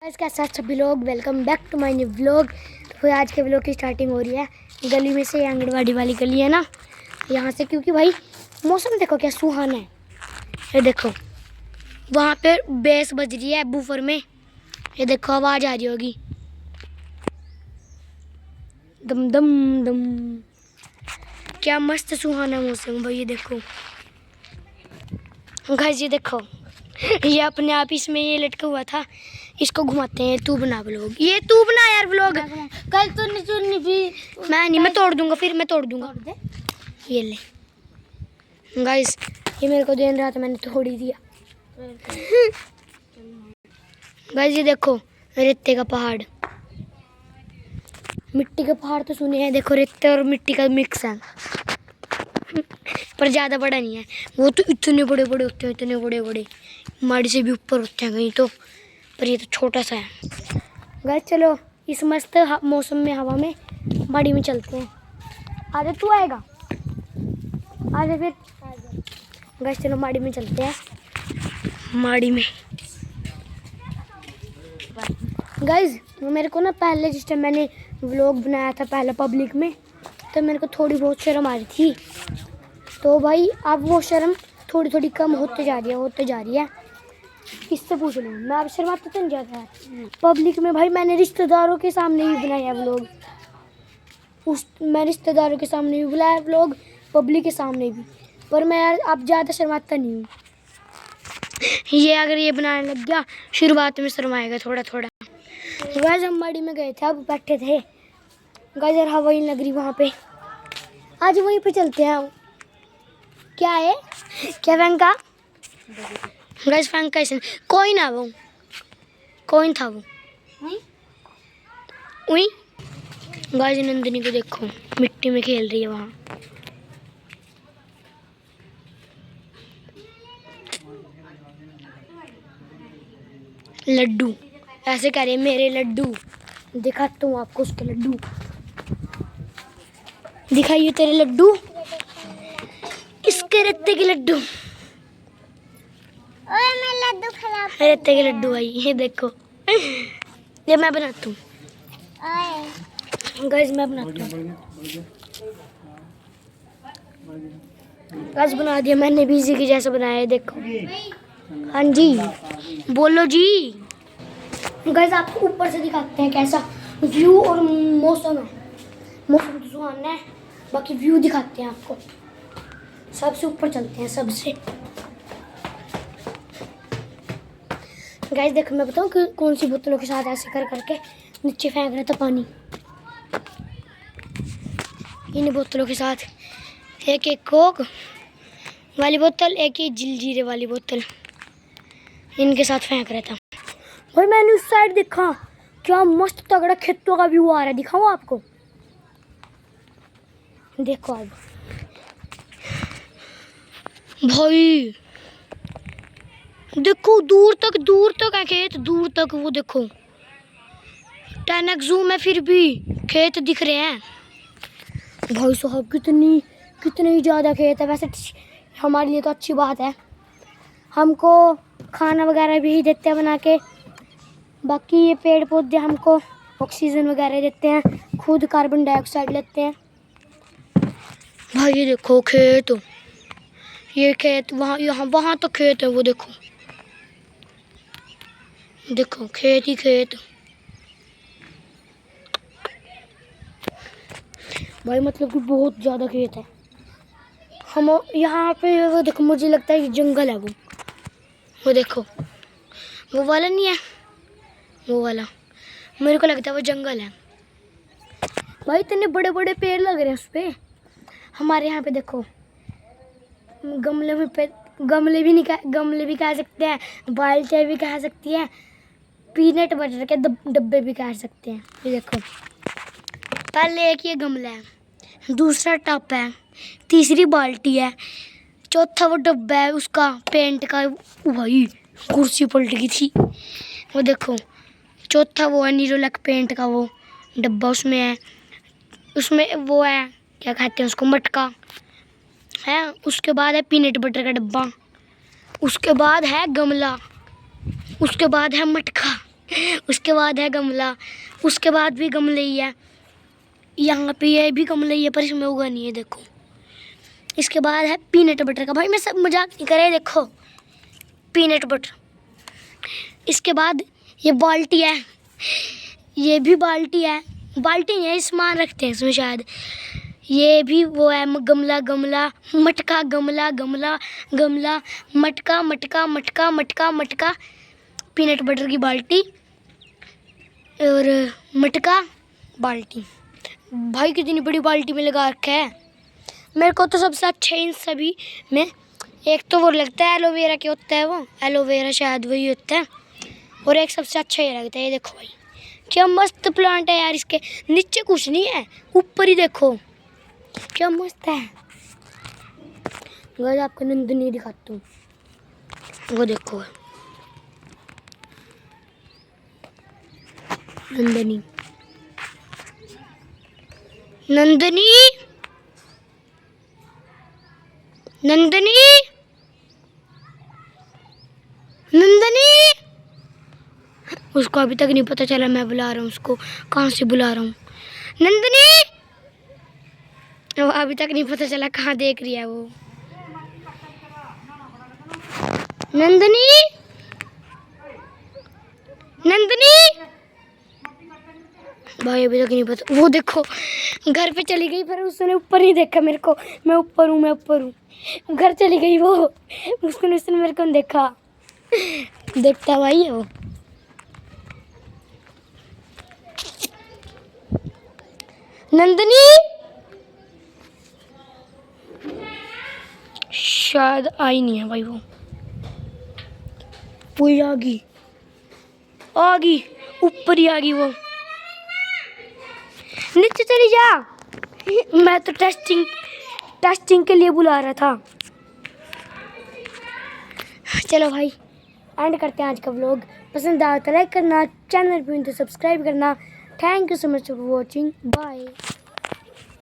Guys कैसा सभी लोग, welcome back to my new vlog. तो आज के व्लॉग की स्टार्टिंग हो रही है गली में से। आंगनवाड़ी वाली गली है ना, यहाँ से, क्योंकि भाई मौसम देखो क्या सुहाना है। ये देखो वहाँ पे बेस बज रही है बूफर में, ये देखो आवाज़ आ रही होगी, दम दम दम। क्या मस्त सुहाना मौसम भाई। ये देखो गाइस, ये देखो ये अपने आप इसमें ये लटका हुआ था, इसको घुमाते हैं। तू बना व्लॉग, ये तू बना यार व्लॉग। कल तो नहीं भी मैं नहीं, मैं तोड़ दूंगा, फिर मैं तोड़ दूंगा। ये ले गाइस, ये मेरे को देन रहा था, मैंने तोड़ ही दिया। गाइस ये देखो रेते का पहाड़, मिट्टी के पहाड़ तो सुने हैं, देखो रेते और मिट्टी का मिक्स है, पर ज़्यादा बड़ा नहीं है। वो तो इतने बड़े बड़े होते हैं, इतने बड़े बड़े, माड़ी से भी ऊपर होते हैं कहीं तो, पर ये तो छोटा सा है। गाइस चलो इस मस्त मौसम में, हवा में, बाड़ी में चलते हैं। आजा, तू आएगा? आजा फिर। गाइस चलो माड़ी में चलते हैं। माड़ी में गाइस मेरे को ना पहले जिस टाइम मैंने व्लॉग बनाया था पहले पब्लिक में, तो मेरे को थोड़ी बहुत शर्म आ रही थी। तो भाई अब वो शर्म थोड़ी थोड़ी कम होते जा रही है। किससे पूछ लूँ मैं, अब शर्माता तो नहीं जाता है पब्लिक में। भाई मैंने रिश्तेदारों के सामने भी बनाया व्लॉग, मैं रिश्तेदारों के सामने भी बुलाया व्लॉग, पब्लिक के सामने भी, पर मैं यार अब ज़्यादा शर्माता नहीं हूँ। ये अगर ये बनाने लग गया, शुरुआत में शर्माएगा थोड़ा थोड़ा। गाइस हम माड़ी में गए थे, अब बैठे थे। गाइस यार हवा ही लग रही वहाँ पे, आज वहीं पे चलते हैं। क्या है, क्या फैंका? गाइस फैंका ऐसे कोइन है, वो कोइन था वो। उई गाइस नंदिनी को देखो मिट्टी में खेल रही है वहाँ। लड्डू ऐसे कह रहे मेरे लड्डू, दिखाता हूँ आपको उसके लड्डू। दिखाइए तेरे लड्डू, इसके रत्ते के लड्डू। ओए मैं लड्डू खराब रत्ते के लड्डू भाई, ये देखो, ये मैं बनाता हूँ। ओए गाइस मैं बनाता हूँ। गाइस बना दिया मैंने भी, इसी के जैसा बनाया है, देखो। हाँ जी बोलो जी। गाइस आपको ऊपर से दिखाते हैं कैसा व्यू और मौसम है। मौसम तो सुहाना है, बाकी व्यू दिखाते हैं आपको। सबसे ऊपर चलते हैं, सबसे। गाइस देखो मैं बताऊँ कि कौन सी बोतलों के साथ ऐसे कर करके नीचे फेंक रहा था पानी। इन बोतलों के साथ एक कोक वाली बोतल, एक ही जलजीरे वाली बोतल, इनके साथ फेंक रहा था। भाई मैंने उस साइड देखा, क्या मस्त तगड़ा खेतों का व्यू आ रहा है, दिखाऊं आपको? देखो अब भाई, देखो दूर तक है खेत, दूर तक वो देखो 10x जूम है, फिर भी खेत दिख रहे हैं। भाई साहब कितनी ज़्यादा खेत है। वैसे हमारे लिए तो अच्छी बात है, हमको खाना वगैरह भी देते हैं बना के, बाकी ये पेड़ पौधे हमको ऑक्सीजन वगैरह देते हैं, खुद कार्बन डाइऑक्साइड लेते हैं। भाई ये देखो खेत, ये खेत वहाँ तो खेत है, वो देखो देखो खेत ही खेत। भाई मतलब कि बहुत ज़्यादा खेत है। हम यहाँ पे वो देखो, मुझे लगता है कि जंगल है वो देखो, वो वाला नहीं है, वो वाला मेरे को लगता है वो जंगल है। भाई इतने बड़े बड़े पेड़ लग रहे हैं उस पे। हमारे यहाँ पे देखो गमले में गमले भी कह सकते हैं, बाल्टियाँ भी कह सकती हैं, पीनट बटर के डब्बे भी कह सकते हैं। ये देखो पहले एक ये गमला है, दूसरा टब है, तीसरी बाल्टी है, चौथा वो डब्बा है उसका पेंट का। भाई कुर्सी पलट गई थी, वो देखो। चौथा वो है नीरोलक पेंट का वो डब्बा, उसमें वो है, क्या कहते हैं उसको, मटका है। उसके बाद है पीनट बटर का डब्बा, उसके बाद है गमला, उसके बाद है मटका, उसके बाद है गमला, उसके बाद भी गमले ही है। यहाँ पे ये भी गमले ही है पर इसमें उगा नहीं है, देखो। इसके बाद है पीनट बटर का, भाई मैं सब मजाक नहीं कर रहा, देखो पीनट बटर। इसके बाद ये बाल्टी है, ये भी बाल्टी है, बाल्टी नहीं है, सामान रखते हैं इसमें शायद। ये भी वो है गमला, गमला मटका, गमला गमला गमला मटका मटका मटका मटका मटका, पीनट बटर की बाल्टी और मटका बाल्टी। भाई कितनी बड़ी बाल्टी में लगा रखा है। मेरे को तो सबसे अच्छा इन सभी में एक तो वो लगता है एलोवेरा के होता है, वो एलोवेरा शायद वही होता है, और एक सबसे अच्छा ये लगता है। ये देखो भाई क्या मस्त प्लांट है यार, इसके नीचे कुछ नहीं है, ऊपर ही देखो क्या मस्त है। गाइस आपको नंदनी दिखाता हूँ, वो देखो नंदनी, नंदनी नंदनी नंदनी। उसको अभी तक नहीं पता चला मैं बुला रहा हूँ उसको, कहाँ से बुला रहा हूँ। नंदनी, वो अभी तक नहीं पता चला कहाँ देख रही है वो। नंदनी, नंदनी, भाई अभी तक नहीं पता। वो देखो घर पे चली गई, पर उसने ऊपर नहीं देखा मेरे को, मैं ऊपर हूँ, मैं ऊपर हूँ। घर चली गई वो, उसने मेरे को नहीं देखा। देखता भाई है वो। नंदनी शायद आई नहीं है भाई, वो आ गई, आ गई, ऊपर ही आ गई वो। नीचे चली जा, मैं तो टेस्टिंग के लिए बुला रहा था। चलो भाई एंड करते हैं आज का व्लॉग। पसंद आया तो लाइक करना, चैनल पे तो सब्सक्राइब करना। Thank you so much for watching, bye.